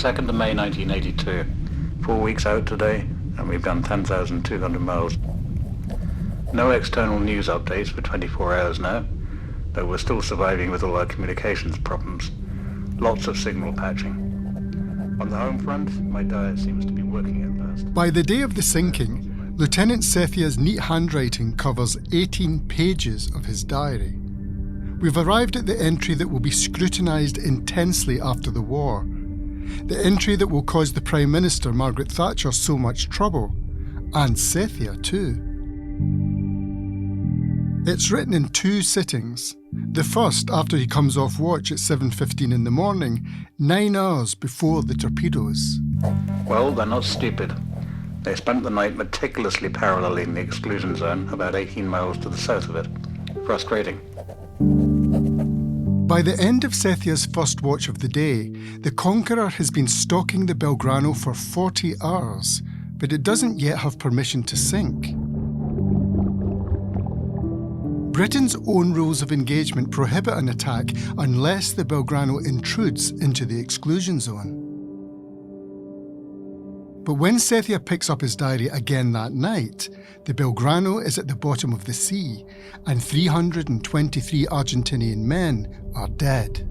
2nd of May 1982. 4 weeks out today, and we've done 10,200 miles. No external news updates for 24 hours now, though we're still surviving with all our communications problems. Lots of signal patching. On the home front, my diet seems to be working at last. By the day of the sinking, Lieutenant Sethia's neat handwriting covers 18 pages of his diary. We've arrived at the entry that will be scrutinised intensely after the war. The entry that will cause the Prime Minister, Margaret Thatcher, so much trouble. And Sethia too. It's written in 2 sittings. The first after he comes off watch at 7:15 in the morning, 9 hours before the torpedoes. Well, they're not stupid. They spent the night meticulously paralleling the exclusion zone about 18 miles to the south of it. Frustrating. By the end of Sethia's first watch of the day, the Conqueror has been stalking the Belgrano for 40 hours, but it doesn't yet have permission to sink. Britain's own rules of engagement prohibit an attack unless the Belgrano intrudes into the exclusion zone. But when Sethia picks up his diary again that night, the Belgrano is at the bottom of the sea and 323 Argentinian men are dead.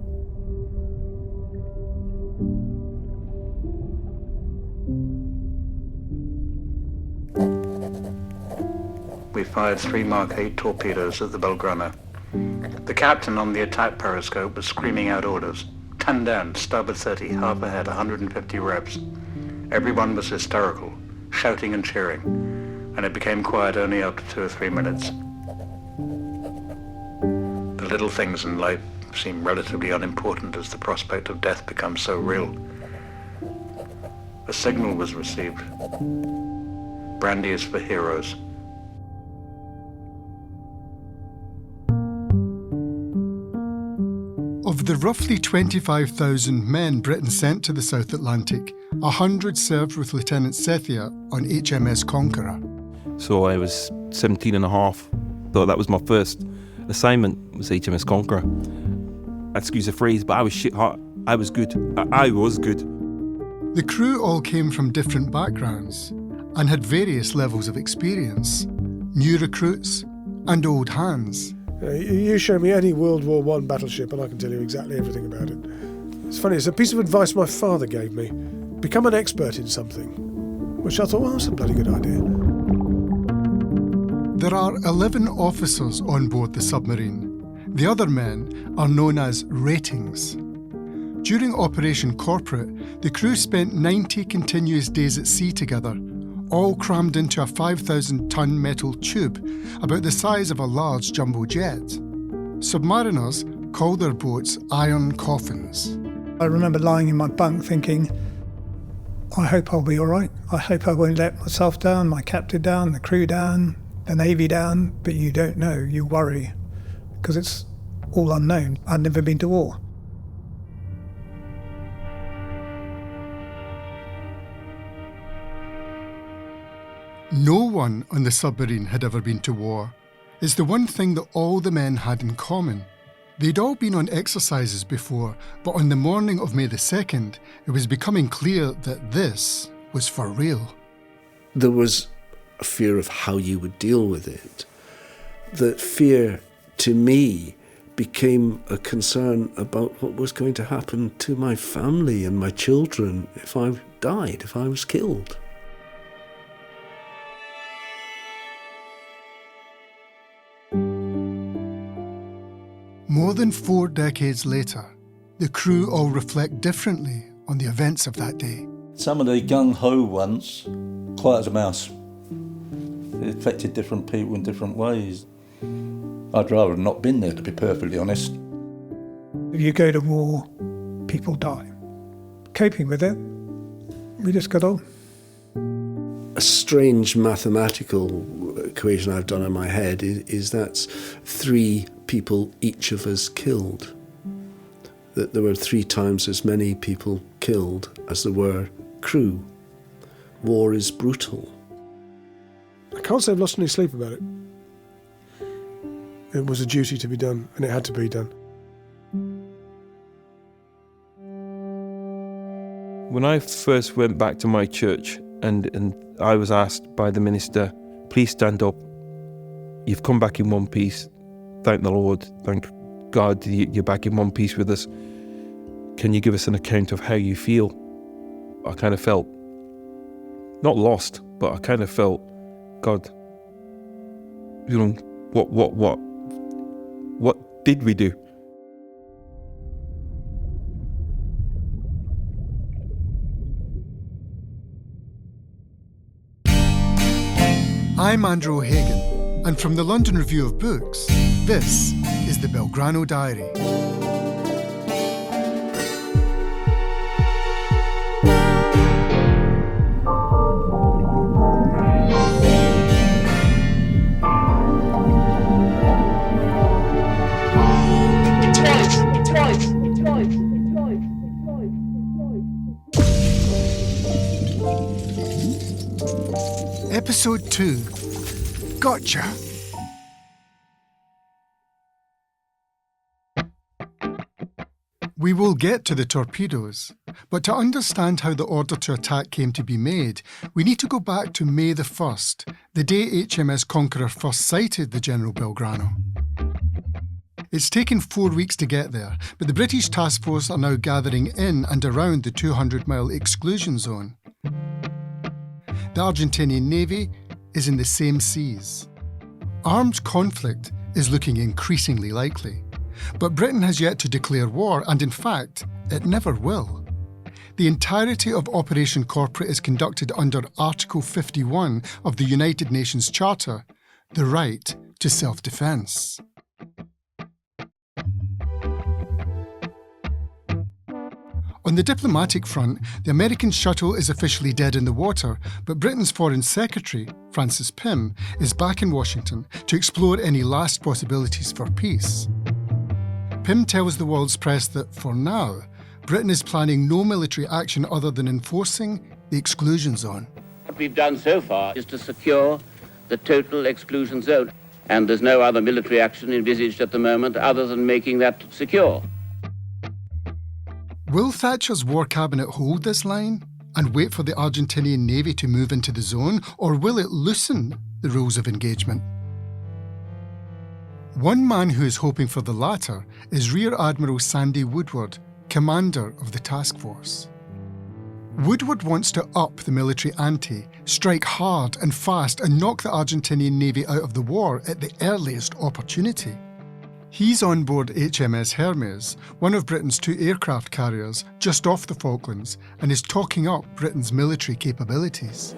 We fired 3 Mark 8 torpedoes at the Belgrano. The captain on the attack periscope was screaming out orders. 10 down, starboard 30, half ahead, 150 revs. Everyone was hysterical, shouting and cheering, and it became quiet only after 2 or 3 minutes. The little things in life seem relatively unimportant as the prospect of death becomes so real. A signal was received. Brandy is for heroes. Of the roughly 25,000 men Britain sent to the South Atlantic, 100 served with Lieutenant Sethia on HMS Conqueror. So I was 17 and a half. So that was my first assignment, was HMS Conqueror. Excuse the phrase, but I was shit hot. I was good. I was good. The crew all came from different backgrounds and had various levels of experience. New recruits and old hands. You show me any World War I battleship and I can tell you exactly everything about it. It's funny, it's a piece of advice my father gave me. Become an expert in something. Which I thought, well, that's a bloody good idea. There are 11 officers on board the submarine. The other men are known as ratings. During Operation Corporate, the crew spent 90 continuous days at sea together, all crammed into a 5,000-ton metal tube, about the size of a large jumbo jet. Submariners call their boats iron coffins. I remember lying in my bunk thinking, I hope I'll be all right. I hope I won't let myself down, my captain down, the crew down, the Navy down. But you don't know, you worry, because it's all unknown. I'd never been to war. No one on the submarine had ever been to war. It's the one thing that all the men had in common. They'd all been on exercises before, but on the morning of May the 2nd, it was becoming clear that this was for real. There was a fear of how you would deal with it. That fear, to me, became a concern about what was going to happen to my family and my children if I died, if I was killed. More than 4 decades later, the crew all reflect differently on the events of that day. Some of the gung-ho ones, quiet as a mouse. It affected different people in different ways. I'd rather have not been there, to be perfectly honest. If you go to war, people die. Coping with it, we just got on. A strange mathematical equation I've done in my head is that's 3 people each of us killed. That there were 3 times as many people killed as there were crew. War is brutal. I can't say I've lost any sleep about it. It was a duty to be done, and it had to be done. When I first went back to my church and I was asked by the minister, please stand up. You've come back in one piece. Thank the Lord. Thank God you're back in one piece with us. Can you give us an account of how you feel? I kind of felt, not lost, but I kind of felt, God, you know, what did we do? I'm Andrew O'Hagan, and from the London Review of Books, this is the Belgrano Diary. Episode 2. Gotcha! We will get to the torpedoes, but to understand how the order to attack came to be made, we need to go back to May the 1st, the day HMS Conqueror first sighted the General Belgrano. It's taken 4 weeks to get there, but the British task force are now gathering in and around the 200-mile exclusion zone. The Argentinian Navy is in the same seas. Armed conflict is looking increasingly likely, but Britain has yet to declare war, and in fact, it never will. The entirety of Operation Corporate is conducted under Article 51 of the United Nations Charter, the right to self-defence. On the diplomatic front, the American shuttle is officially dead in the water, but Britain's Foreign Secretary, Francis Pym, is back in Washington to explore any last possibilities for peace. Pym tells the world's press that, for now, Britain is planning no military action other than enforcing the exclusion zone. What we've done so far is to secure the total exclusion zone, and there's no other military action envisaged at the moment other than making that secure. Will Thatcher's war cabinet hold this line and wait for the Argentinian Navy to move into the zone, or will it loosen the rules of engagement? One man who is hoping for the latter is Rear Admiral Sandy Woodward, commander of the task force. Woodward wants to up the military ante, strike hard and fast, and knock the Argentinian Navy out of the war at the earliest opportunity. He's on board HMS Hermes, one of Britain's 2 aircraft carriers, just off the Falklands, and is talking up Britain's military capabilities.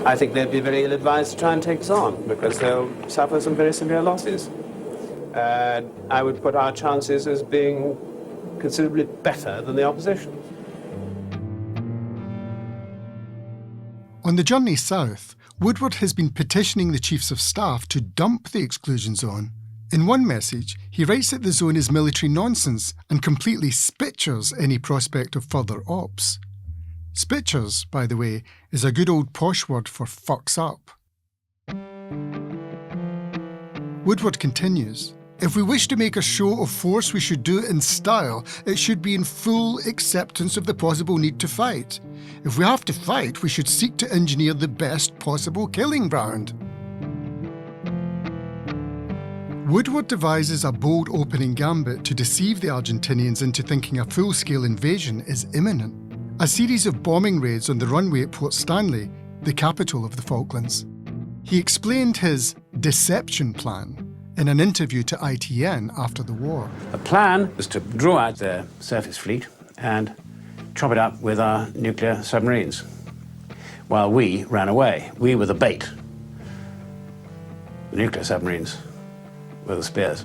I think they'd be very ill-advised to try and take us on, because they'll suffer some very severe losses. I would put our chances as being considerably better than the opposition. On the journey south, Woodward has been petitioning the Chiefs of Staff to dump the exclusion zone. In one message, he writes that the zone is military nonsense and completely spitchers any prospect of further ops. Spitchers, by the way, is a good old posh word for fucks up. Woodward continues, if we wish to make a show of force, we should do it in style. It should be in full acceptance of the possible need to fight. If we have to fight, we should seek to engineer the best possible killing ground. Woodward devises a bold opening gambit to deceive the Argentinians into thinking a full-scale invasion is imminent. A series of bombing raids on the runway at Port Stanley, the capital of the Falklands. He explained his deception plan in an interview to ITN after the war. The plan was to draw out their surface fleet and chop it up with our nuclear submarines, while we ran away. We were the bait. The nuclear submarines were the spears.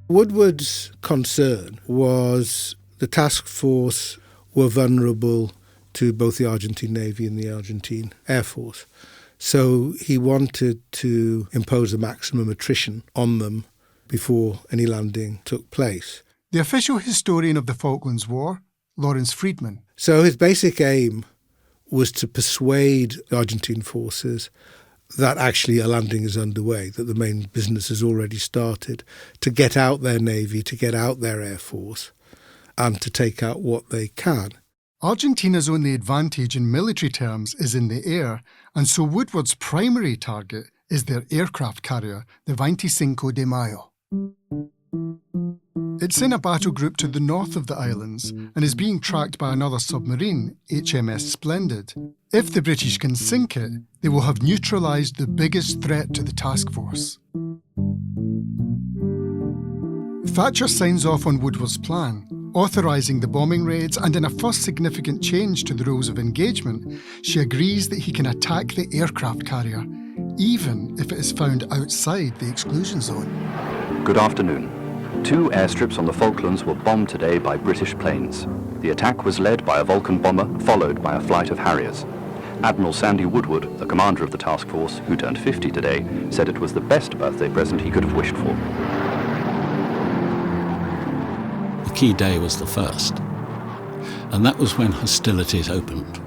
Woodward's concern was the task force were vulnerable to both the Argentine Navy and the Argentine Air Force. So he wanted to impose a maximum attrition on them before any landing took place. The official historian of the Falklands War, Lawrence Freedman. So his basic aim was to persuade the Argentine forces that actually a landing is underway, that the main business has already started, to get out their navy, to get out their air force, and to take out what they can. Argentina's only advantage in military terms is in the air, and so Woodward's primary target is their aircraft carrier, the 25 de Mayo. It's in a battle group to the north of the islands and is being tracked by another submarine, HMS Splendid. If the British can sink it, they will have neutralised the biggest threat to the task force. Thatcher signs off on Woodward's plan, authorising the bombing raids, and in a first significant change to the rules of engagement, she agrees that he can attack the aircraft carrier, even if it is found outside the exclusion zone. Good afternoon. 2 airstrips on the Falklands were bombed today by British planes. The attack was led by a Vulcan bomber, followed by a flight of Harriers. Admiral Sandy Woodward, the commander of the task force, who turned 50 today, said it was the best birthday present he could have wished for. The key day was the 1st, and that was when hostilities opened.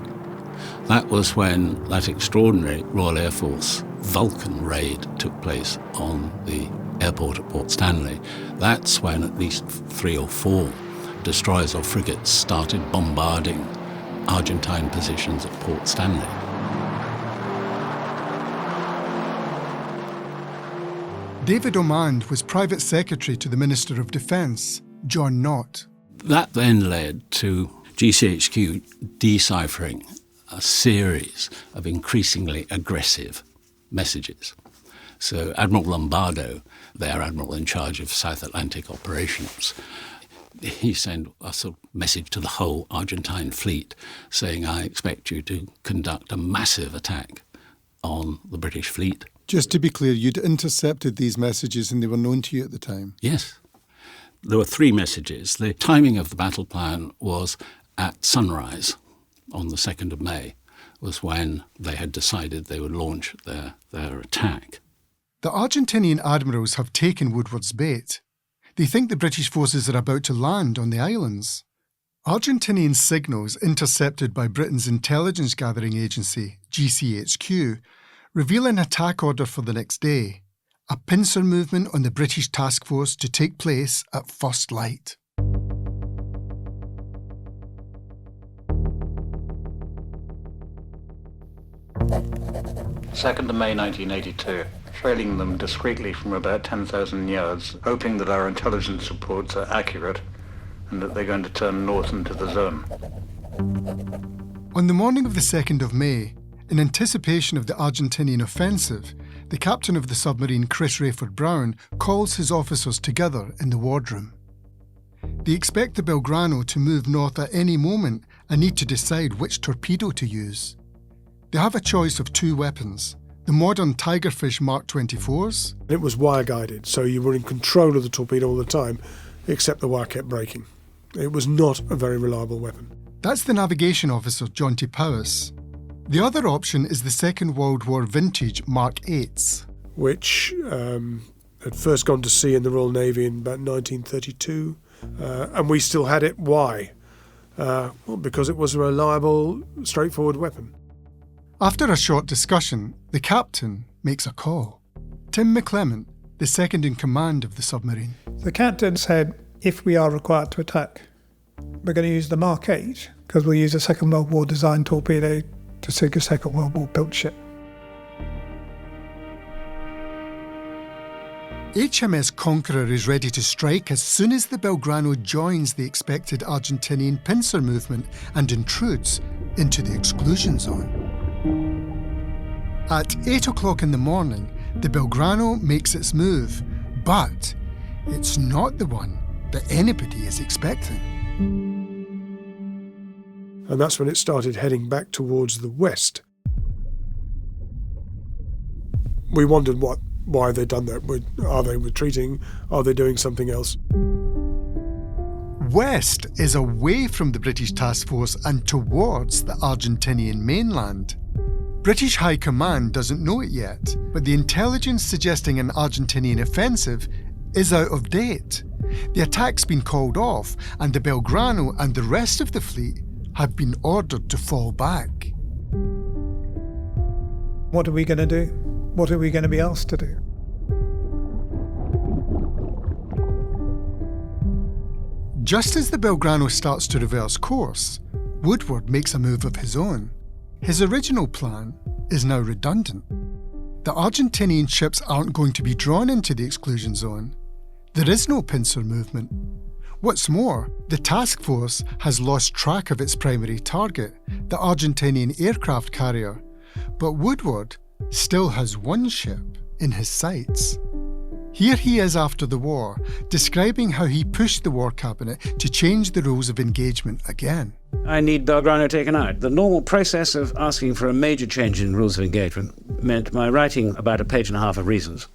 That was when that extraordinary Royal Air Force Vulcan raid took place on the airport at Port Stanley. That's when at least 3 or 4 destroyers or frigates started bombarding Argentine positions at Port Stanley. David Omand was private secretary to the Minister of Defence, John Knott. That then led to GCHQ deciphering a series of increasingly aggressive messages. So Admiral Lombardo, their admiral in charge of South Atlantic operations, he sent a sort of message to the whole Argentine fleet saying, I expect you to conduct a massive attack on the British fleet. Just to be clear, you'd intercepted these messages and they were known to you at the time? Yes. There were 3 messages. The timing of the battle plan was at sunrise on the 2nd of May, was when they had decided they would launch their attack. The Argentinian admirals have taken Woodward's bait. They think the British forces are about to land on the islands. Argentinian signals intercepted by Britain's intelligence gathering agency, GCHQ, reveal an attack order for the next day, a pincer movement on the British task force to take place at first light. Second of May 1982, trailing them discreetly from about 10,000 yards, hoping that our intelligence reports are accurate and that they're going to turn north into the zone. On the morning of the 2nd of May, in anticipation of the Argentinian offensive, the captain of the submarine, Chris Rayford Brown, calls his officers together in the wardroom. They expect the Belgrano to move north at any moment and need to decide which torpedo to use. They have a choice of 2 weapons, the modern Tigerfish Mark 24s. It was wire-guided, so you were in control of the torpedo all the time, except the wire kept breaking. It was not a very reliable weapon. That's the navigation officer, John T. Powis. The other option is the Second World War vintage Mark 8s, which had first gone to sea in the Royal Navy in about 1932, and we still had it. Why? Well, because it was a reliable, straightforward weapon. After a short discussion, the captain makes a call. Tim McClement, the second in command of the submarine. The captain said, if we are required to attack, we're going to use the Mark 8 because we'll use a Second World War designed torpedo to sink a Second World War built ship. HMS Conqueror is ready to strike as soon as the Belgrano joins the expected Argentinian pincer movement and intrudes into the exclusion zone. At 8 o'clock in the morning, the Belgrano makes its move, but it's not the one that anybody is expecting. And that's when it started heading back towards the west. We wondered why they'd done that. Are they retreating? Are they doing something else? West is away from the British task force and towards the Argentinian mainland. British High Command doesn't know it yet, but the intelligence suggesting an Argentinian offensive is out of date. The attack's been called off, and the Belgrano and the rest of the fleet have been ordered to fall back. What are we going to do? What are we going to be asked to do? Just as the Belgrano starts to reverse course, Woodward makes a move of his own. His original plan is now redundant. The Argentinian ships aren't going to be drawn into the exclusion zone. There is no pincer movement. What's more, the task force has lost track of its primary target, the Argentinian aircraft carrier, but Woodward still has one ship in his sights. Here he is after the war, describing how he pushed the War Cabinet to change the rules of engagement again. I need Belgrano taken out. The normal process of asking for a major change in rules of engagement meant my writing about a page and a half of reasons.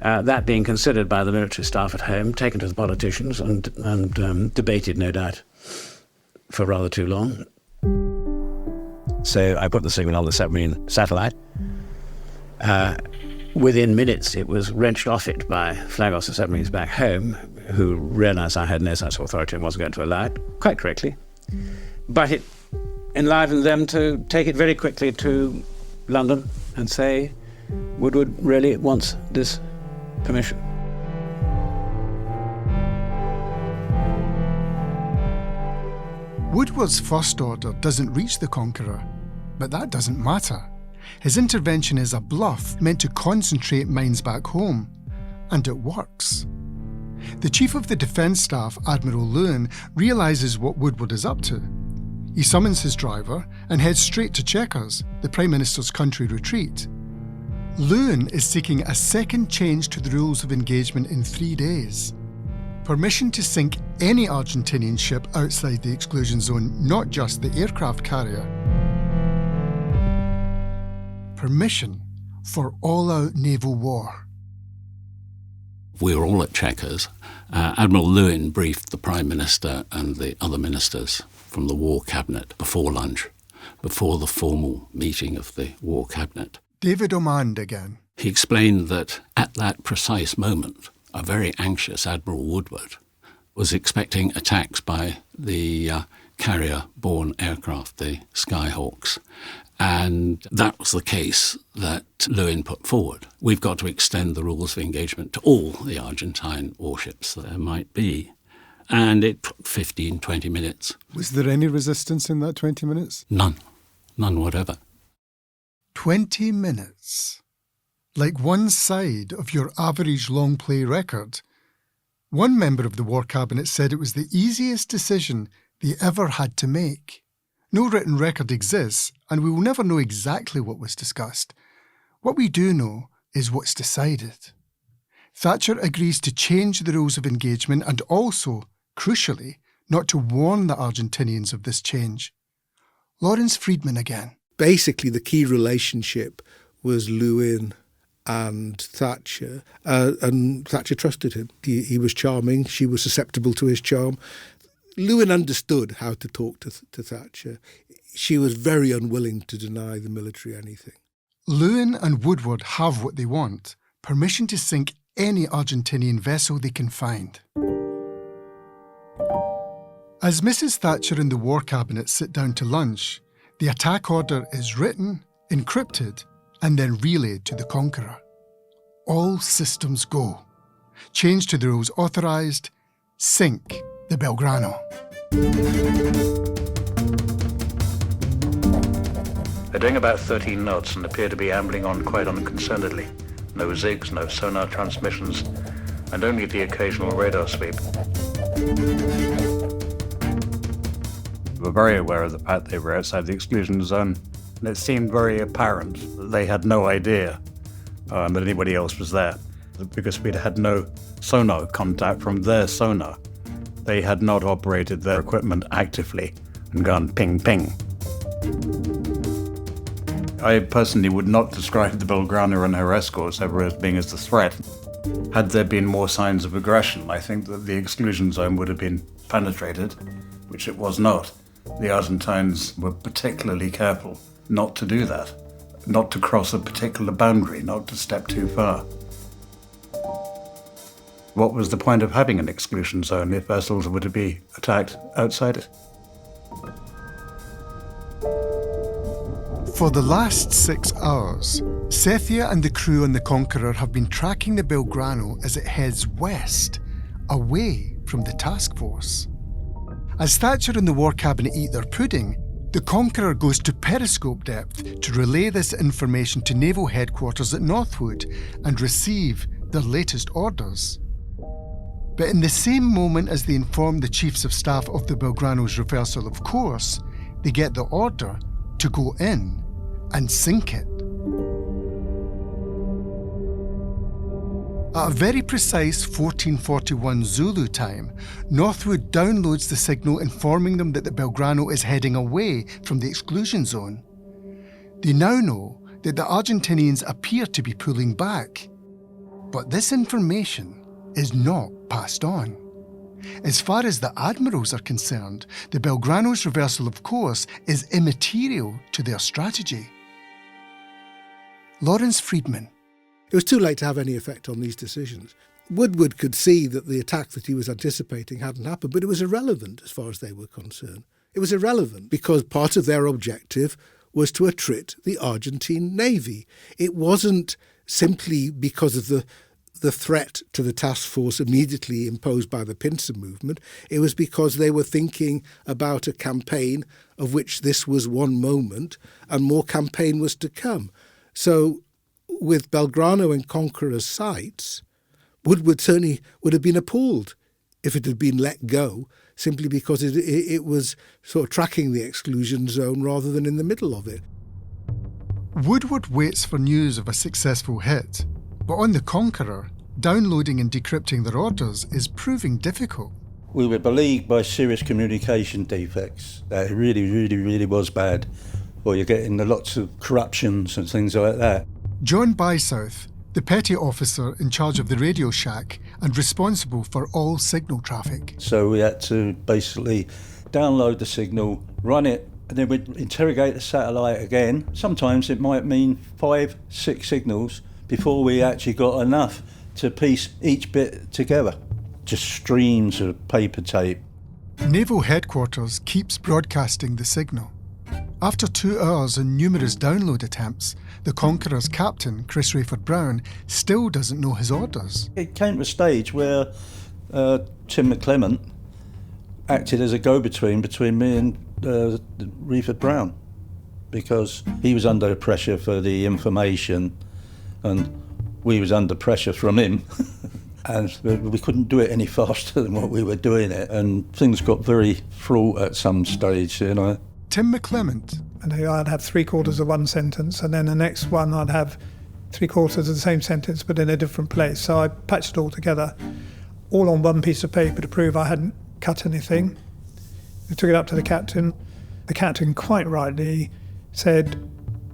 That being considered by the military staff at home, taken to the politicians and debated, no doubt, for rather too long. So I put the signal on the submarine satellite. Within minutes, it was wrenched off it by flag officer submarines back home, who realised I had no such authority and wasn't going to allow it, quite correctly. But it enlivened them to take it very quickly to London and say, Woodward really wants this permission. Woodward's first order doesn't reach the Conqueror, but that doesn't matter. His intervention is a bluff meant to concentrate minds back home, and it works. The Chief of the Defence Staff, Admiral Lewin, realises what Woodward is up to. He summons his driver and heads straight to Chequers, the Prime Minister's country retreat. Lewin is seeking a second change to the rules of engagement in 3 days. Permission to sink any Argentinian ship outside the exclusion zone, not just the aircraft carrier. Permission for all-out naval war. We were all at Chequers. Admiral Lewin briefed the Prime Minister and the other ministers from the War Cabinet before lunch, before the formal meeting of the War Cabinet. David Omand again. He explained that at that precise moment, a very anxious Admiral Woodward was expecting attacks by the carrier-borne aircraft, the Skyhawks. And that was the case that Lewin put forward. We've got to extend the rules of engagement to all the Argentine warships there might be. And it took 15, 20 minutes. Was there any resistance in that 20 minutes? None. None whatever. 20 minutes. Like one side of your average long play record. One member of the War Cabinet said it was the easiest decision they ever had to make. No written record exists, and we will never know exactly what was discussed. What we do know is what's decided. Thatcher agrees to change the rules of engagement and also, crucially, not to warn the Argentinians of this change. Lawrence Freedman again. Basically, the key relationship was Lewin and Thatcher, and Thatcher trusted him. He was charming, she was susceptible to his charm. Lewin understood how to talk to Thatcher. She was very unwilling to deny the military anything. Lewin and Woodward have what they want, permission to sink any Argentinian vessel they can find. As Mrs. Thatcher and the War Cabinet sit down to lunch, the attack order is written, encrypted, and then relayed to the Conqueror. All systems go. Change to the rules authorised, sink the Belgrano. They're doing about 13 knots and appear to be ambling on quite unconcernedly. No zigs, no sonar transmissions, and only the occasional radar sweep. We were very aware of the fact they were outside the exclusion zone, and it seemed very apparent that they had no idea that anybody else was there, because we'd had no sonar contact from their sonar. They had not operated their equipment actively and gone ping, ping. I personally would not describe the Belgrano and her escorts ever as being as a threat. Had there been more signs of aggression, I think that the exclusion zone would have been penetrated, which it was not. The Argentines were particularly careful not to do that, not to cross a particular boundary, not to step too far. What was the point of having an exclusion zone if vessels were to be attacked outside it? For the last 6 hours, Sethia and the crew on the Conqueror have been tracking the Belgrano as it heads west, away from the task force. As Thatcher and the War Cabinet eat their pudding, the Conqueror goes to periscope depth to relay this information to naval headquarters at Northwood and receive their latest orders. But in the same moment as they inform the Chiefs of Staff of the Belgrano's reversal of course, they get the order to go in and sink it. At a very precise 14:41 Zulu time, Northwood downloads the signal informing them that the Belgrano is heading away from the exclusion zone. They now know that the Argentinians appear to be pulling back. But this information is not passed on. As far as the admirals are concerned, the Belgrano's reversal of course is immaterial to their strategy. Lawrence Freedman. It was too late to have any effect on these decisions. Woodward could see that the attack that he was anticipating hadn't happened, but it was irrelevant as far as they were concerned. It was irrelevant because part of their objective was to attrit the Argentine Navy. It wasn't simply because of the threat to the task force immediately imposed by the pincer movement. It was because they were thinking about a campaign of which this was one moment and more campaign was to come. So with Belgrano and Conqueror's sights, Woodward certainly would have been appalled if it had been let go, simply because it was sort of tracking the exclusion zone rather than in the middle of it. Woodward waits for news of a successful hit, but on the Conqueror, downloading and decrypting their orders is proving difficult. We were beleaguered by serious communication defects. That really was bad. Well, you're getting lots of corruptions and things like that. John Bysouth, the petty officer in charge of the radio shack and responsible for all signal traffic. So we had to basically download the signal, run it, and then we'd interrogate the satellite again. Sometimes it might mean 5, 6 signals before we actually got enough to piece each bit together. Just streams of paper tape. Naval Headquarters keeps broadcasting the signal. After 2 hours and numerous download attempts, the Conqueror's captain, Chris Rayford Brown, still doesn't know his orders. It came to a stage where Tim McClement acted as a go-between between me and Rayford Brown, because he was under pressure for the information and we was under pressure from him. And we couldn't do it any faster than what we were doing it, and things got very fraught at some stage, you know. Tim McClement. And I'd have 3/4 of one sentence, and then the next one I'd have 3/4 of the same sentence but in a different place. So I patched it all together, all on one piece of paper to prove I hadn't cut anything. I took it up to the captain. The captain, quite rightly, said,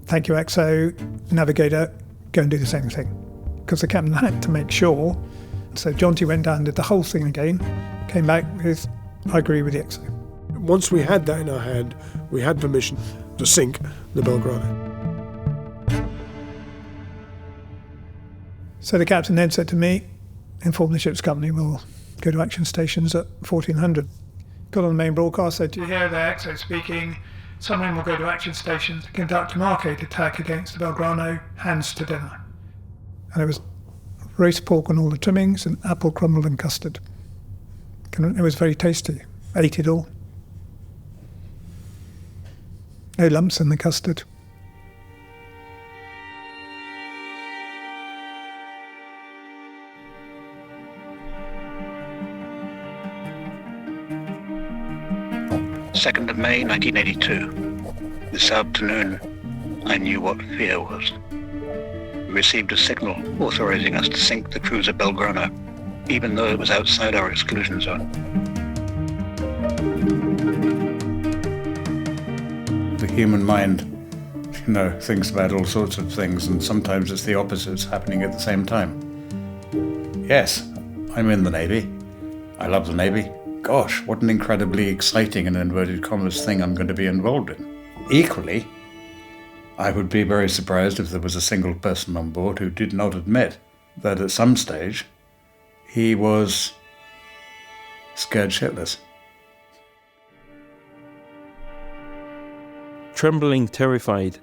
"Thank you, XO, navigator, go and do the same thing." Because the captain had to make sure. So Jonty went down and did the whole thing again, came back with, "I agree with the XO." Once we had that in our hand, we had permission to sink the Belgrano. So the captain then said to me, "Inform the ship's company, we'll go to action stations at 1400. Got on the main broadcast, said, "Do you hear the XO speaking? Someone will go to action stations to conduct an arcade attack against the Belgrano, hands to dinner." And it was roast pork on all the trimmings and apple crumble and custard. It was very tasty. I ate it all. No lumps in the custard. Second of May 1982. This afternoon, I knew what fear was. We received a signal authorizing us to sink the cruiser Belgrano, even though it was outside our exclusion zone. The human mind, thinks about all sorts of things, and sometimes it's the opposites happening at the same time. Yes, I'm in the Navy. I love the Navy. Gosh, what an incredibly exciting and inverted commas thing I'm going to be involved in. Equally, I would be very surprised if there was a single person on board who did not admit that at some stage he was scared shitless. Trembling, terrified,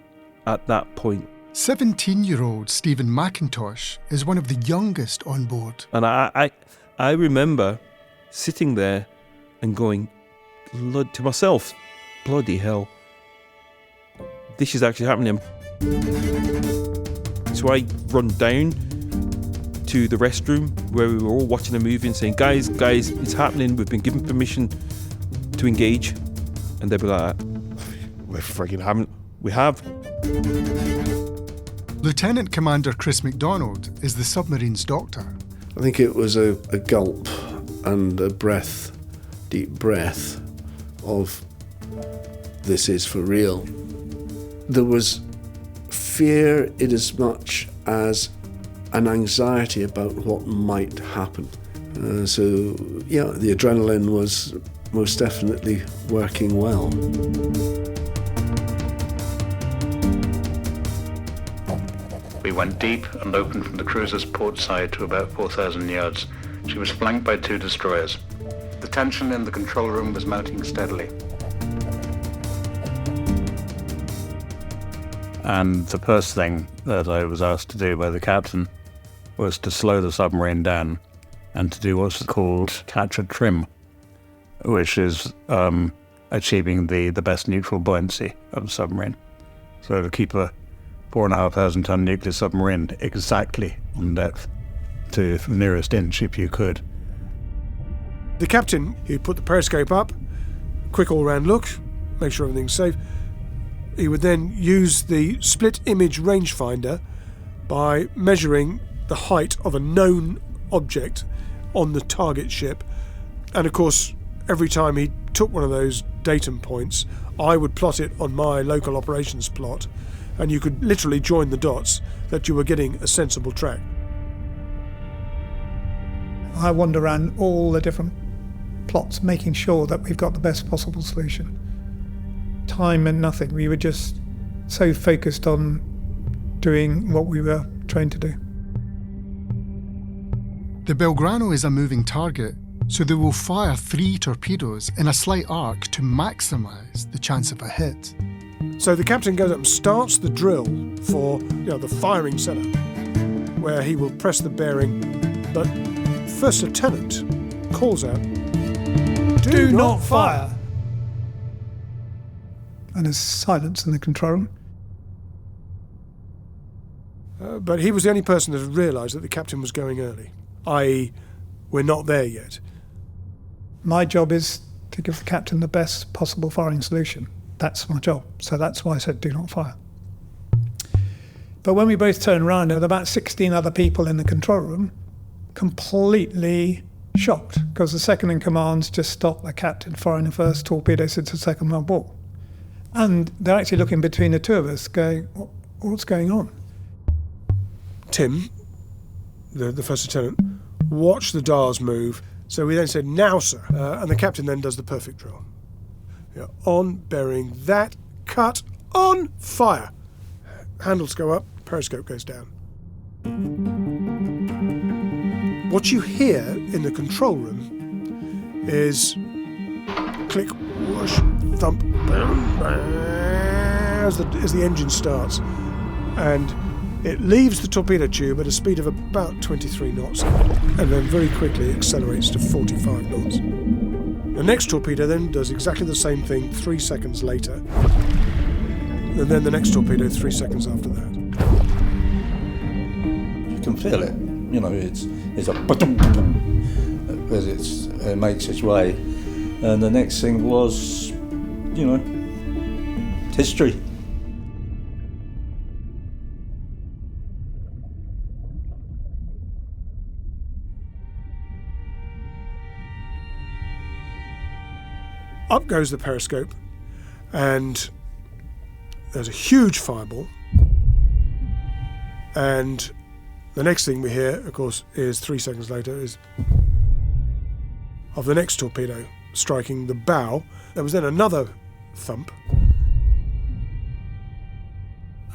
at that point. 17-year-old Stephen McIntosh is one of the youngest on board. And I remember sitting there and going to myself, bloody hell, this is actually happening. So I run down to the restroom where we were all watching a movie and saying, guys, it's happening. We've been given permission to engage. And they'd be like, we friggin' haven't. We have. Lieutenant Commander Chris MacDonald is the submarine's doctor. I think it was a gulp and a breath, deep breath of this is for real. There was fear in as much as an anxiety about what might happen. So, yeah, the adrenaline was most definitely working well. We went deep and opened from the cruiser's port side to about 4,000 yards. She was flanked by 2 destroyers. The tension in the control room was mounting steadily. And the first thing that I was asked to do by the captain was to slow the submarine down and to do what's called catch a trim, which is achieving the best neutral buoyancy of a submarine. So to keep a 4,500 ton nuclear submarine exactly on depth to the nearest inch if you could. The captain, he'd put the periscope up, quick all-round look, make sure everything's safe. He would then use the split image rangefinder by measuring the height of a known object on the target ship. And of course, every time he took one of those datum points, I would plot it on my local operations plot, and you could literally join the dots that you were getting a sensible track. I wander around all the different plots, making sure that we've got the best possible solution. Time meant nothing. We were just so focused on doing what we were trained to do. The Belgrano is a moving target, so they will fire 3 torpedoes in a slight arc to maximise the chance of a hit. So the captain goes up and starts the drill for the firing setup, where he will press the bearing, but First Lieutenant calls out, "Do not fire!" And there's silence in the control room. But he was the only person that had realised that the captain was going early, i.e. we're not there yet. My job is to give the captain the best possible firing solution. That's my job. So that's why I said do not fire. But when we both turned around, there were about 16 other people in the control room, completely shocked, because the second in command's just stopped the captain firing the first torpedo since the Second World War. And they're actually looking between the two of us going, what's going on? Tim, the first lieutenant, watched the dials move. So we then said, now, sir. And the captain then does the perfect drill. On, bearing, that, cut, on, fire. Handles go up, periscope goes down. What you hear in the control room is click, whoosh, thump, bam, bam, as the engine starts. And it leaves the torpedo tube at a speed of about 23 knots and then very quickly accelerates to 45 knots. The next torpedo then does exactly the same thing 3 seconds later, and then the next torpedo 3 seconds after that. You can feel it, it's a as it makes its way, and the next thing was, history. Up goes the periscope, and there's a huge fireball. And the next thing we hear, of course, is 3 seconds later, is of the next torpedo striking the bow. There was then another thump.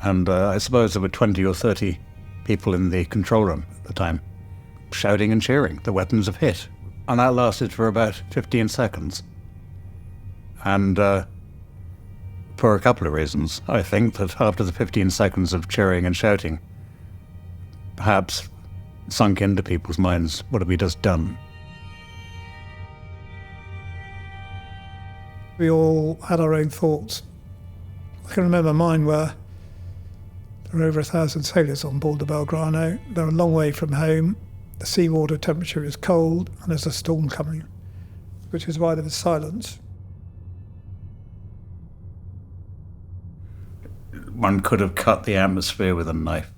And I suppose there were 20 or 30 people in the control room at the time, shouting and cheering. The weapons have hit. And that lasted for about 15 seconds. And for a couple of reasons. I think that after the 15 seconds of cheering and shouting, perhaps it sunk into people's minds, what have we just done? We all had our own thoughts. I can remember mine were, there were over 1,000 sailors on board the Belgrano. They're a long way from home. The seawater temperature is cold and there's a storm coming, which is why there was silence. One could have cut the atmosphere with a knife.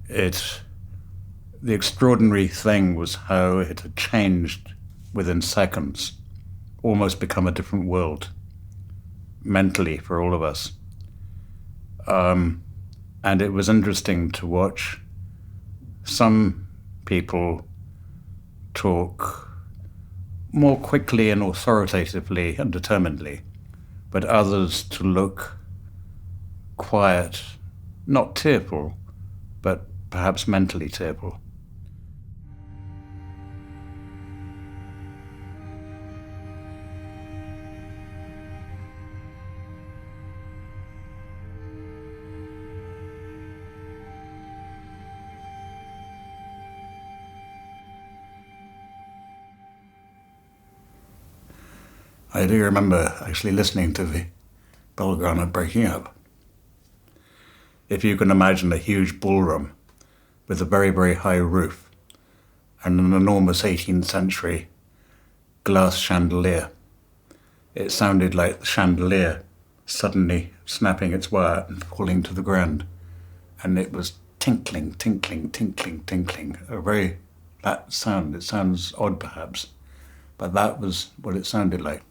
The extraordinary thing was how it had changed within seconds, almost become a different world, mentally for all of us. And it was interesting to watch some people talk more quickly and authoritatively and determinedly, but others to look quiet, not tearful, but perhaps mentally tearful. I do remember actually listening to the Belgrano breaking up. If you can imagine a huge ballroom with a very, very high roof and an enormous 18th century glass chandelier, it sounded like the chandelier suddenly snapping its wire and falling to the ground. And it was tinkling, tinkling, tinkling, tinkling. That sound, it sounds odd perhaps, but that was what it sounded like.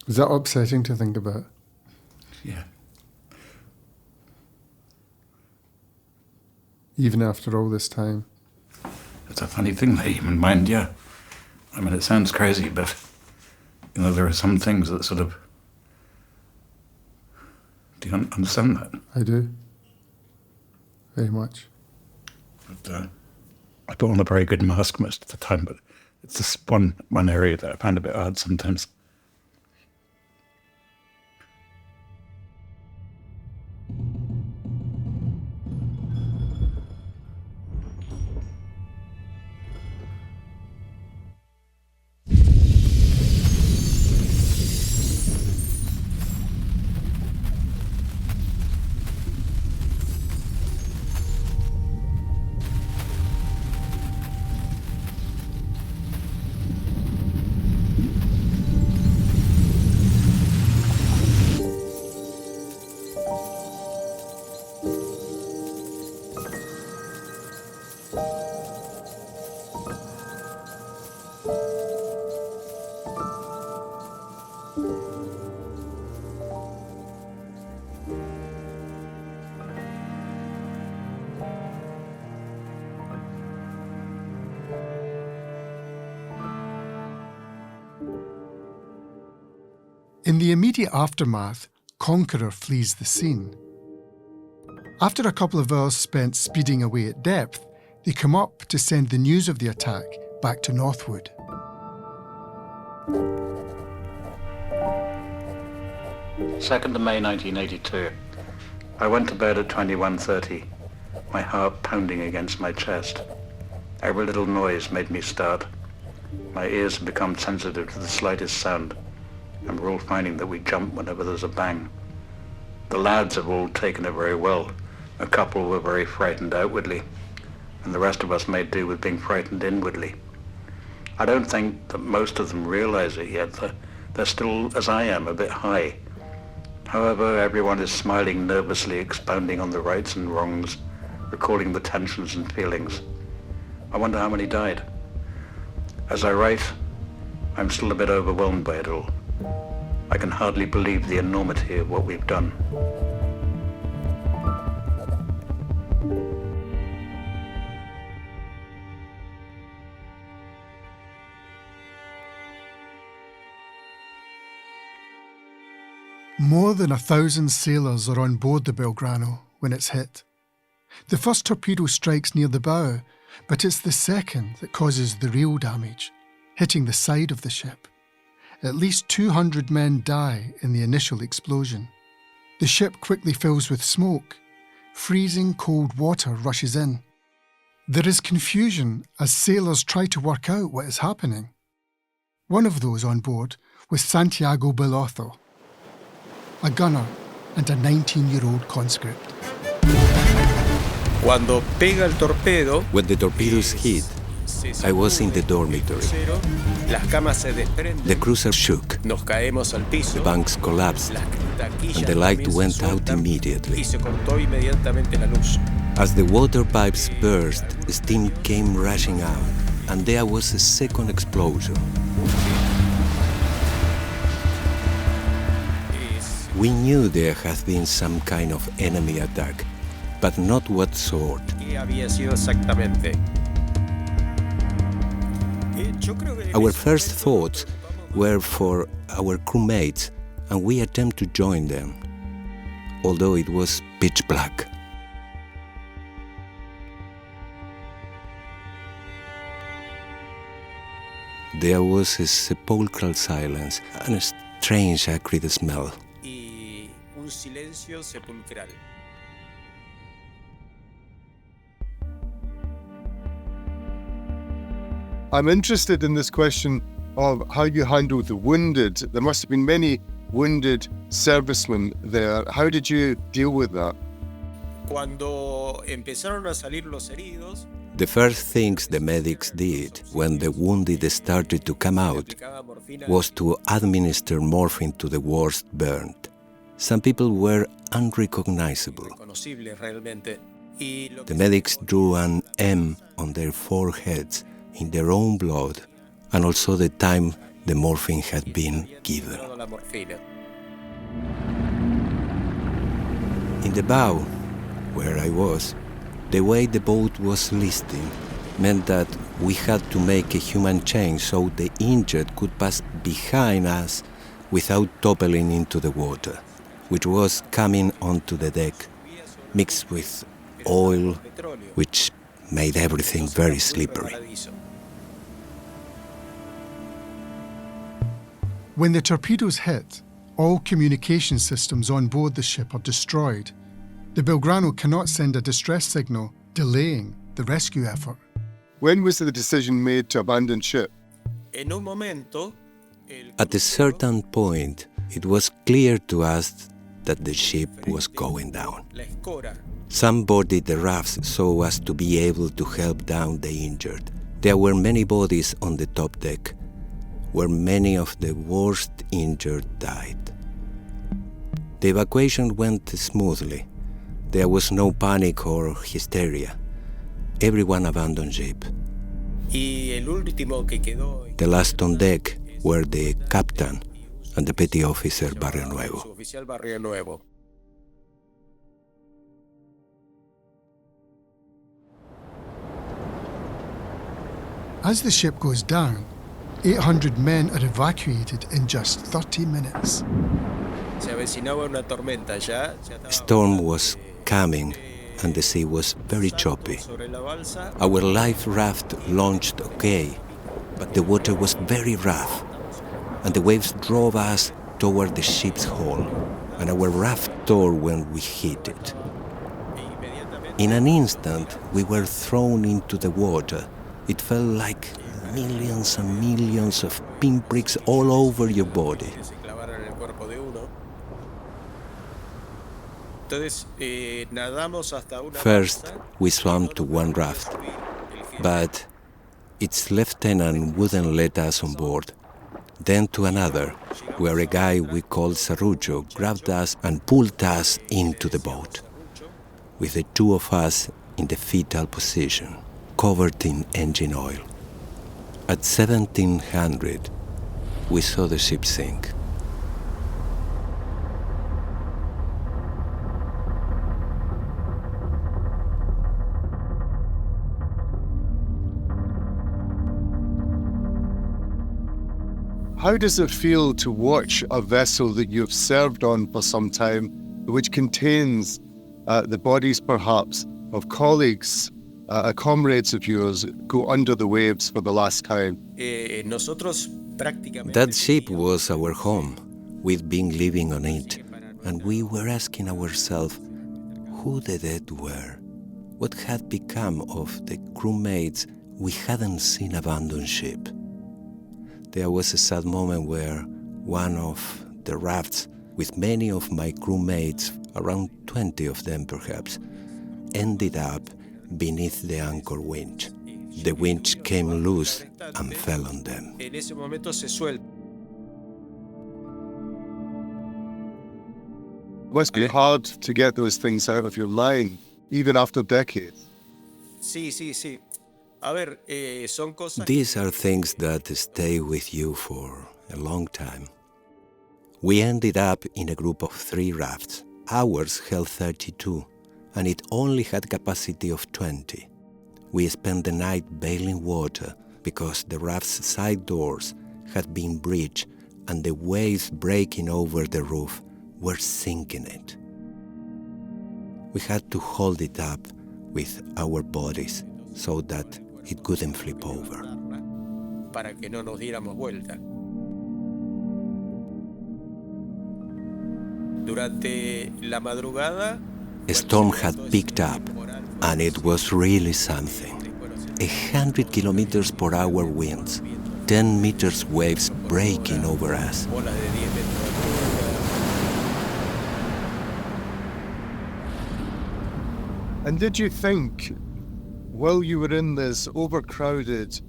Is that upsetting to think about? Yeah. Even after all this time? It's a funny thing, the human mind, yeah. I mean, it sounds crazy, but, there are some things that sort of... Do you understand that? I do. Very much. But, I put on a very good mask most of the time, but it's this one area that I find a bit hard sometimes. In the immediate aftermath, Conqueror flees the scene. After a couple of hours spent speeding away at depth, they come up to send the news of the attack back to Northwood. Second of May 1982. I went to bed at 21:30, my heart pounding against my chest. Every little noise made me start. My ears have become sensitive to the slightest sound, and we're all finding that we jump whenever there's a bang. The lads have all taken it very well. A couple were very frightened outwardly, and the rest of us made do with being frightened inwardly. I don't think that most of them realize it yet. They're still, as I am, a bit high. However, everyone is smiling nervously, expounding on the rights and wrongs, recalling the tensions and feelings. I wonder how many died. As I write, I'm still a bit overwhelmed by it all. I can hardly believe the enormity of what we've done. More than 1,000 sailors are on board the Belgrano when it's hit. The first torpedo strikes near the bow, but it's the second that causes the real damage, hitting the side of the ship. At least 200 men die in the initial explosion. The ship quickly fills with smoke. Freezing cold water rushes in. There is confusion as sailors try to work out what is happening. One of those on board was Santiago Belotho, a gunner and a 19-year-old conscript. When the torpedoes hit, I was in the dormitory. The cruiser shook, the bunks collapsed, and the light went out immediately. As the water pipes burst, steam came rushing out, and there was a second explosion. We knew there had been some kind of enemy attack, but not what sort. Our first thoughts were for our crewmates, and we attempted to join them, although it was pitch black. There was a sepulchral silence and a strange acrid smell. I'm interested in this question of how you handle the wounded. There must have been many wounded servicemen there. How did you deal with that? The first things the medics did when the wounded started to come out was to administer morphine to the worst burned. Some people were unrecognizable. The medics drew an M on their foreheads in their own blood, and also the time the morphine had been given. In the bow, where I was, the way the boat was listing meant that we had to make a human chain so the injured could pass behind us without toppling into the water, which was coming onto the deck, mixed with oil, which made everything very slippery. When the torpedoes hit, all communication systems on board the ship are destroyed. The Belgrano cannot send a distress signal, delaying the rescue effort. When was the decision made to abandon ship? At a certain point, it was clear to us that the ship was going down. Some boarded the rafts so as to be able to help down the injured. There were many bodies on the top deck, where many of the worst injured died. The evacuation went smoothly. There was no panic or hysteria. Everyone abandoned ship. The last on deck were the captain and the petty officer Barrio Nuevo. As the ship goes down, 800 men are evacuated in just 30 minutes. A storm was coming and the sea was very choppy. Our life raft launched okay, but the water was very rough and the waves drove us toward the ship's hull, and our raft tore when we hit it. In an instant, we were thrown into the water. It felt like millions and millions of pinpricks all over your body. First, we swam to one raft, but its lieutenant wouldn't let us on board. Then to another, where a guy we called Sarrucho grabbed us and pulled us into the boat, with the two of us in the fetal position, covered in engine oil. At 1700, we saw the ship sink. How does it feel to watch a vessel that you've served on for some time, which contains the bodies perhaps of colleagues, comrades of yours, go under the waves for the last time? That ship was our home. We'd been living on it, and we were asking ourselves who the dead were. What had become of the crewmates we hadn't seen abandon ship? There was a sad moment where one of the rafts, with many of my crewmates, around 20 of them perhaps, ended up beneath the anchor winch. The winch came loose and fell on them. It must be hard to get those things out of your line, even after decades. These are things that stay with you for a long time. We ended up in a group of 3 rafts. Ours held 32, and it only had capacity of 20. We spent the night bailing water because the raft's side doors had been breached and the waves breaking over the roof were sinking it. We had to hold it up with our bodies so that it couldn't flip over. A storm had picked up, and it was really something. 100 kilometers per hour winds, 10 meters waves breaking over us. And did you think, while you were in this overcrowded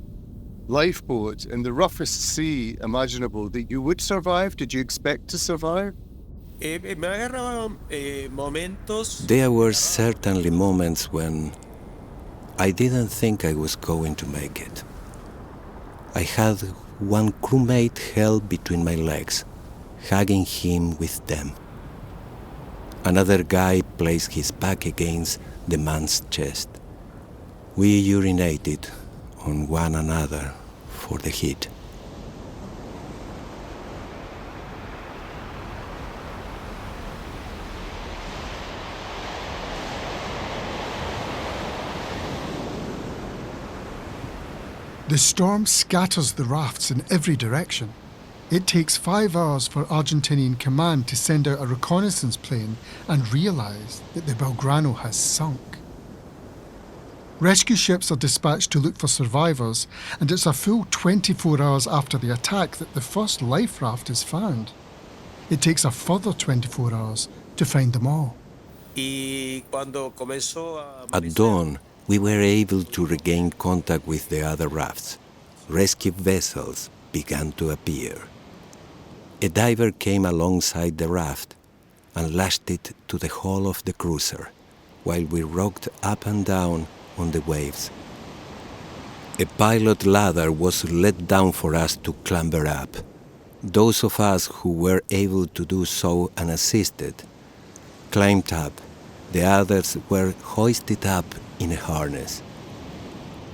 lifeboat in the roughest sea imaginable, that you would survive? Did you expect to survive? There were certainly moments when I didn't think I was going to make it. I had one crewmate held between my legs, hugging him with them. Another guy placed his back against the man's chest. We urinated on one another for the heat. The storm scatters the rafts in every direction. It takes 5 hours for Argentinian command to send out a reconnaissance plane and realise that the Belgrano has sunk. Rescue ships are dispatched to look for survivors, and it's a full 24 hours after the attack that the first life raft is found. It takes a further 24 hours to find them all. At dawn, we were able to regain contact with the other rafts. Rescue vessels began to appear. A diver came alongside the raft and lashed it to the hull of the cruiser, while we rocked up and down on the waves. A pilot ladder was let down for us to clamber up. Those of us who were able to do so unassisted climbed up. The others were hoisted up in a harness.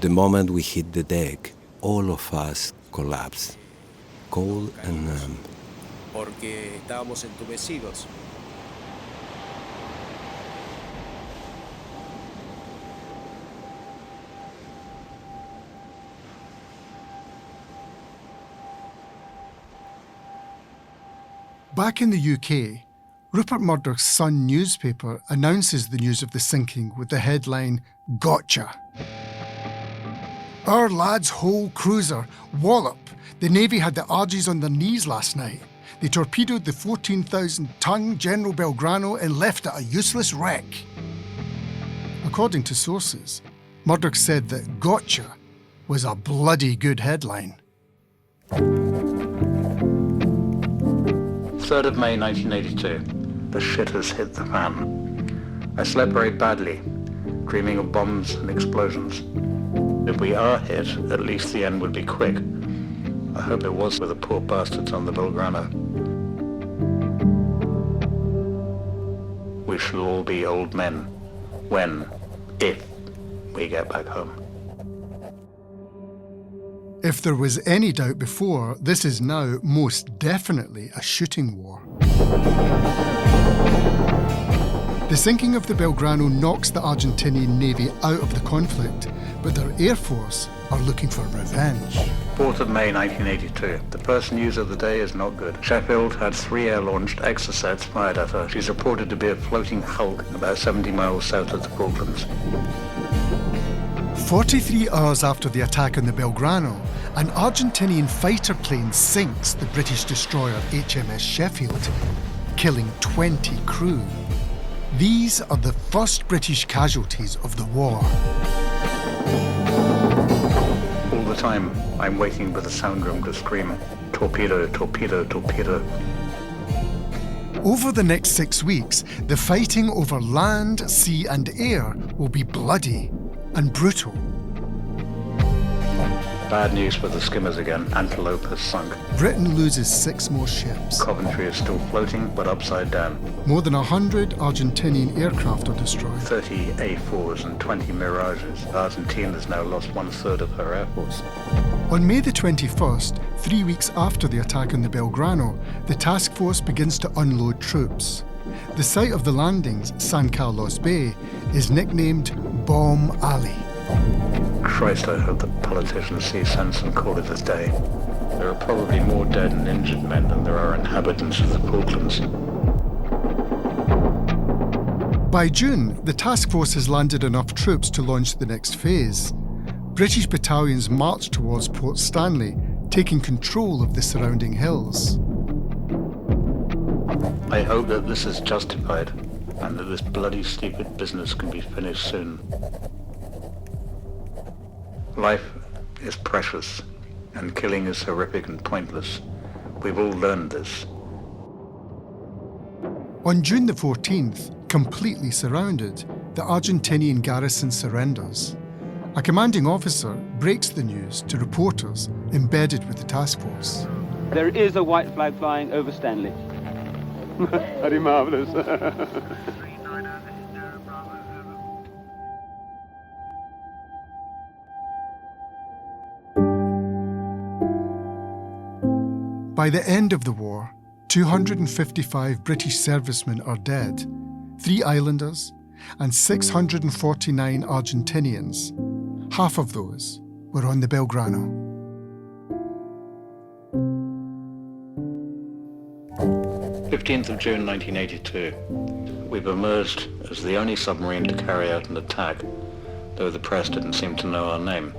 The moment we hit the deck, all of us collapsed, cold and numb. Back in the UK, Rupert Murdoch's Sun newspaper announces the news of the sinking with the headline, "Gotcha." Our lads' whole cruiser, wallop. The Navy had the Argies on their knees last night. They torpedoed the 14,000-ton General Belgrano and left it a useless wreck. According to sources, Murdoch said that "Gotcha" was a bloody good headline. 3rd of May 1982. The shit has hit the fan. I slept very badly, dreaming of bombs and explosions. If we are hit, at least the end would be quick. I hope it was with the poor bastards on the Belgrano. We shall all be old men when, if, we get back home. If there was any doubt before, this is now most definitely a shooting war. The sinking of the Belgrano knocks the Argentinian Navy out of the conflict, but their Air Force are looking for revenge. 4th of May 1982. The first news of the day is not good. Sheffield had 3 air-launched Exocets fired at her. She's reported to be a floating hulk about 70 miles south of the Falklands. 43 hours after the attack on the Belgrano, an Argentinian fighter plane sinks the British destroyer HMS Sheffield, killing 20 crew. These are the first British casualties of the war. All the time, I'm waiting for the sound room to scream, torpedo, torpedo, torpedo. Over the next 6 weeks, the fighting over land, sea and air will be bloody and brutal. Bad news for the skimmers again. Antelope has sunk. Britain loses 6 more ships. Coventry is still floating, but upside down. More than 100 Argentinian aircraft are destroyed. 30 A4s and 20 Mirages. Argentina has now lost 1/3 of her air force. On May the 21st, 3 weeks after the attack on the Belgrano, the task force begins to unload troops. The site of the landings, San Carlos Bay, is nicknamed Bomb Alley. Christ, I hope that politicians see sense and call it a day. There are probably more dead and injured men than there are inhabitants of the Falklands. By June, the task force has landed enough troops to launch the next phase. British battalions march towards Port Stanley, taking control of the surrounding hills. I hope that this is justified and that this bloody stupid business can be finished soon. Life is precious, and killing is horrific and pointless. We've all learned this. On June the 14th, completely surrounded, the Argentinian garrison surrenders. A commanding officer breaks the news to reporters embedded with the task force. There is a white flag flying over Stanley. Very marvellous. By the end of the war, 255 British servicemen are dead, 3 islanders, and 649 Argentinians. Half of those were on the Belgrano. 15th of June 1982. We've emerged as the only submarine to carry out an attack, though the press didn't seem to know our name,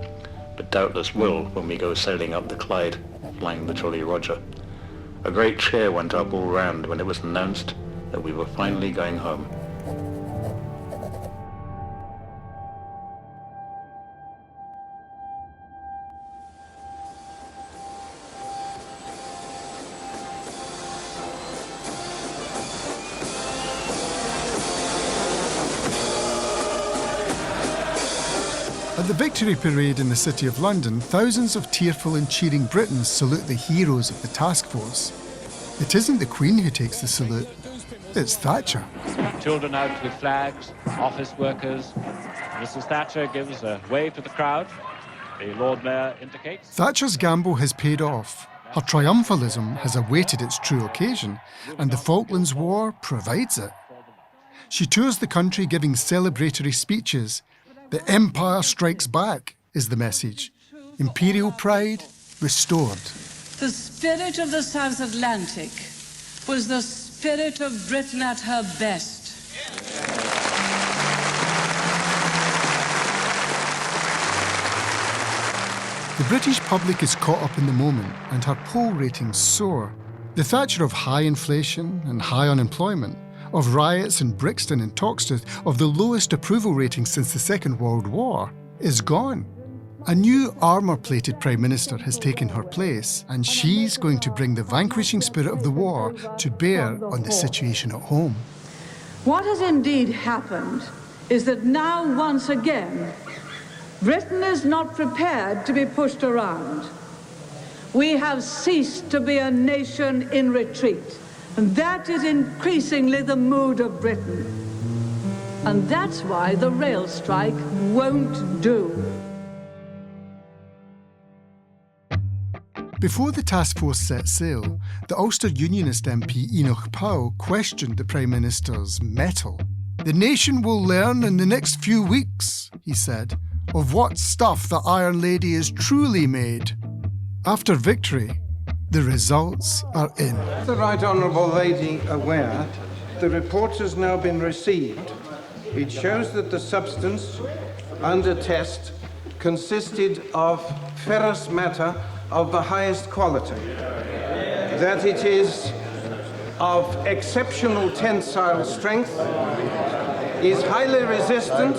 but doubtless will when we go sailing up the Clyde, flying the Jolly Roger. A great cheer went up all round when it was announced that we were finally going home. At the Victory Parade in the City of London, thousands of tearful and cheering Britons salute the heroes of the task force. It isn't the Queen who takes the salute, it's Thatcher. Children out with flags, office workers. Mrs. Thatcher gives a wave to the crowd. The Lord Mayor indicates. Thatcher's gamble has paid off. Her triumphalism has awaited its true occasion, and the Falklands War provides it. She tours the country giving celebratory speeches. The Empire strikes back, is the message. Imperial pride restored. The spirit of the South Atlantic was the spirit of Britain at her best. The British public is caught up in the moment and her poll ratings soar. The Thatcher of high inflation and high unemployment, of riots in Brixton and Toxteth, of the lowest approval rating since the Second World War, is gone. A new armour-plated Prime Minister has taken her place, and she's going to bring the vanquishing spirit of the war to bear on the situation at home. What has indeed happened is that now, once again, Britain is not prepared to be pushed around. We have ceased to be a nation in retreat. And that is increasingly the mood of Britain. And that's why the rail strike won't do. Before the task force set sail, the Ulster Unionist MP Enoch Powell questioned the Prime Minister's mettle. "The nation will learn in the next few weeks," he said, "of what stuff the Iron Lady is truly made." After victory, the results are in. The Right Honourable Lady aware, the report has now been received. It shows that the substance under test consisted of ferrous matter of the highest quality, that it is of exceptional tensile strength, is highly resistant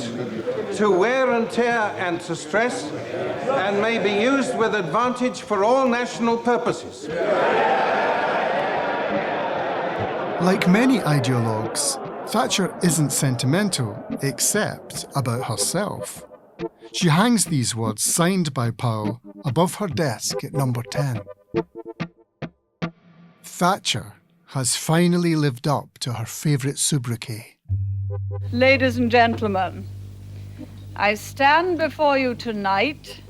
to wear and tear and to stress, and may be used with advantage for all national purposes. Like many ideologues, Thatcher isn't sentimental, except about herself. She hangs these words, signed by Powell, above her desk at number 10. Thatcher has finally lived up to her favourite sobriquet. Ladies and gentlemen, I stand before you tonight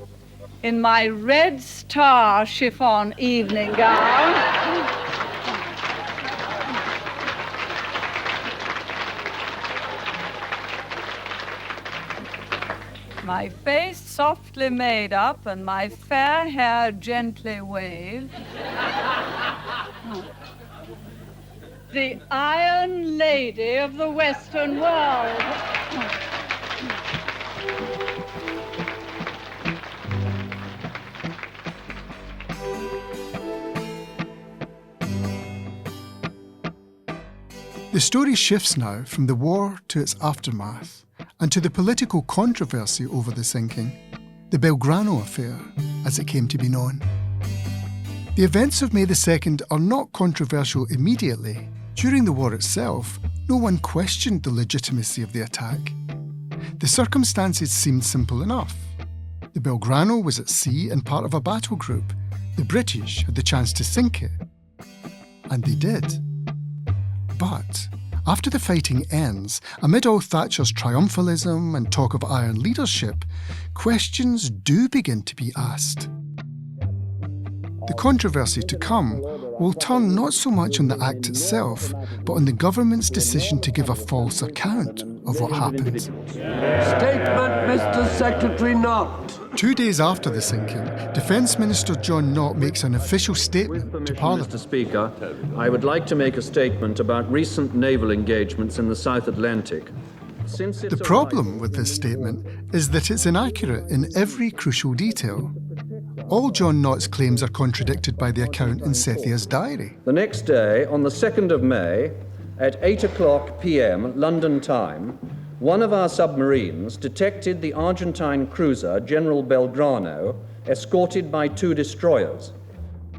in my red star chiffon evening gown. My face softly made up and my fair hair gently waved. The Iron Lady of the Western world. The story shifts now from the war to its aftermath and to the political controversy over the sinking, the Belgrano affair, as it came to be known. The events of May the 2nd are not controversial immediately. During the war itself, no one questioned the legitimacy of the attack. The circumstances seemed simple enough. The Belgrano was at sea and part of a battle group. The British had the chance to sink it. And they did. But after the fighting ends, amid all Thatcher's triumphalism and talk of iron leadership, questions do begin to be asked. The controversy to come will turn not so much on the act itself, but on the government's decision to give a false account of what happened. Statement, Mr. Secretary Knott. 2 days after the sinking, Defence Minister John Knott makes an official statement to Parliament. Mr. Speaker, I would like to make a statement about recent naval engagements in the South Atlantic. The problem with this statement is that it's inaccurate in every crucial detail. All John Knott's claims are contradicted by the account in Sethia's diary. The next day, on the 2nd of May, at 8:00 p.m. London time, one of our submarines detected the Argentine cruiser General Belgrano, escorted by 2 destroyers.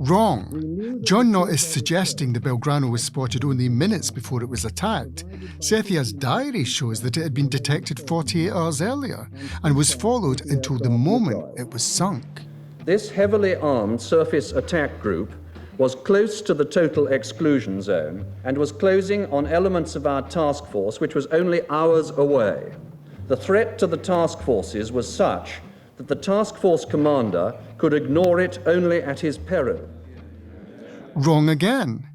Wrong. John Knott is suggesting the Belgrano was spotted only minutes before it was attacked. Sethia's diary shows that it had been detected 48 hours earlier and was followed until the moment it was sunk. This heavily armed surface attack group was close to the total exclusion zone and was closing on elements of our task force which was only hours away. The threat to the task forces was such that the task force commander could ignore it only at his peril. Wrong again.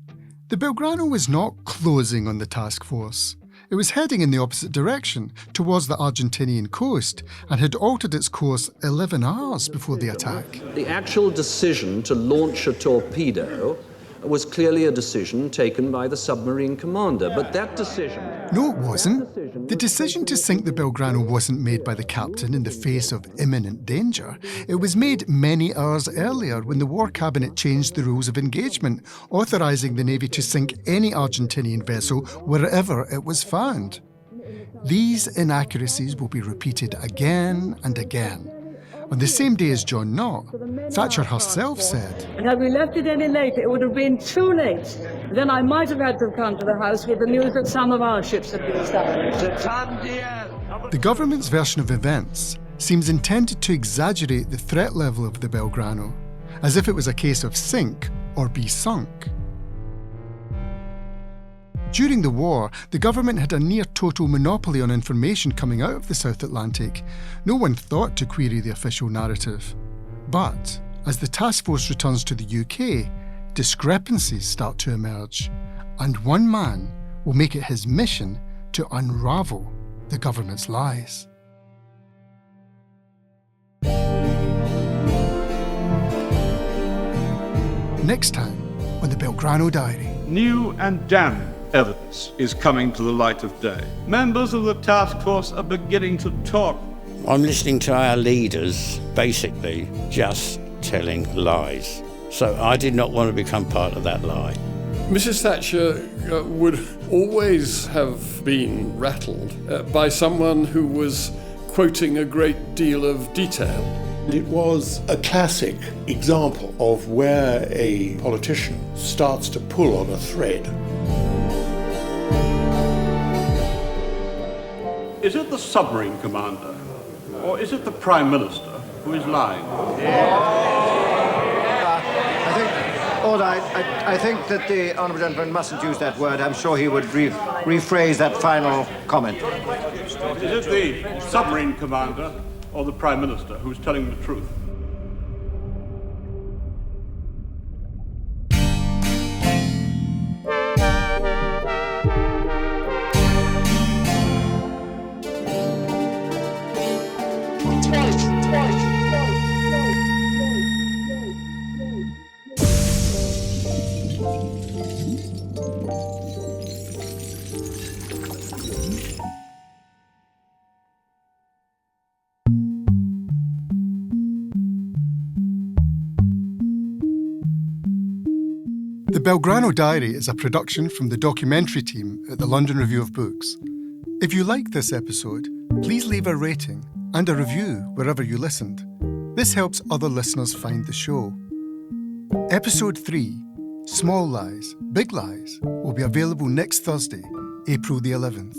The Belgrano was not closing on the task force. It was heading in the opposite direction, towards the Argentinian coast, and had altered its course 11 hours before the attack. The actual decision to launch a torpedo was clearly a decision taken by the submarine commander, but that decision... No, it wasn't. The decision to sink the Belgrano wasn't made by the captain in the face of imminent danger. It was made many hours earlier when the War Cabinet changed the rules of engagement, authorising the Navy to sink any Argentinian vessel wherever it was found. These inaccuracies will be repeated again and again. On the same day as John Knott, Thatcher herself said, And had we left it any later, it would have been too late. Then I might have had to have come to the House with the news that some of our ships had been established. The government's version of events seems intended to exaggerate the threat level of the Belgrano, as if it was a case of sink or be sunk. During the war, the government had a near-total monopoly on information coming out of the South Atlantic. No one thought to query the official narrative. But as the task force returns to the UK, discrepancies start to emerge, and one man will make it his mission to unravel the government's lies. Next time on the Belgrano Diary. New and damning evidence is coming to the light of day. Members of the task force are beginning to talk. I'm listening to our leaders basically just telling lies. So I did not want to become part of that lie. Mrs. Thatcher would always have been rattled by someone who was quoting a great deal of detail. It was a classic example of where a politician starts to pull on a thread. Is it the submarine commander, or is it the Prime Minister who is lying? I think that the Honourable Gentleman mustn't use that word. I'm sure he would rephrase that final comment. Is it the submarine commander or the Prime Minister who's telling the truth? The Belgrano Diary is a production from the documentary team at the London Review of Books. If you like this episode, please leave a rating and a review wherever you listened. This helps other listeners find the show. Episode 3, Small Lies, Big Lies, will be available next Thursday, April the 11th.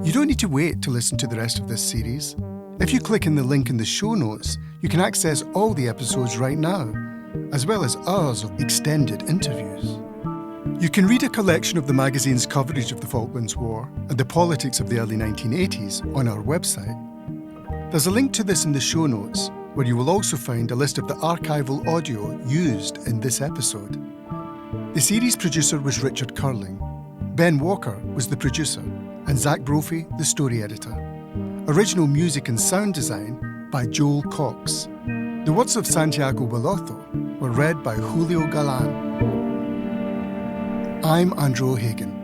You don't need to wait to listen to the rest of this series. If you click in the link in the show notes, you can access all the episodes right now, as well as hours of extended interviews. You can read a collection of the magazine's coverage of the Falklands War and the politics of the early 1980s on our website. There's a link to this in the show notes, where you will also find a list of the archival audio used in this episode. The series producer was Richard Curling. Ben Walker was the producer, and Zach Brophy the story editor. Original music and sound design by Joel Cox. The words of Santiago Belotho were read by Julio Galan. I'm Andrew O'Hagan.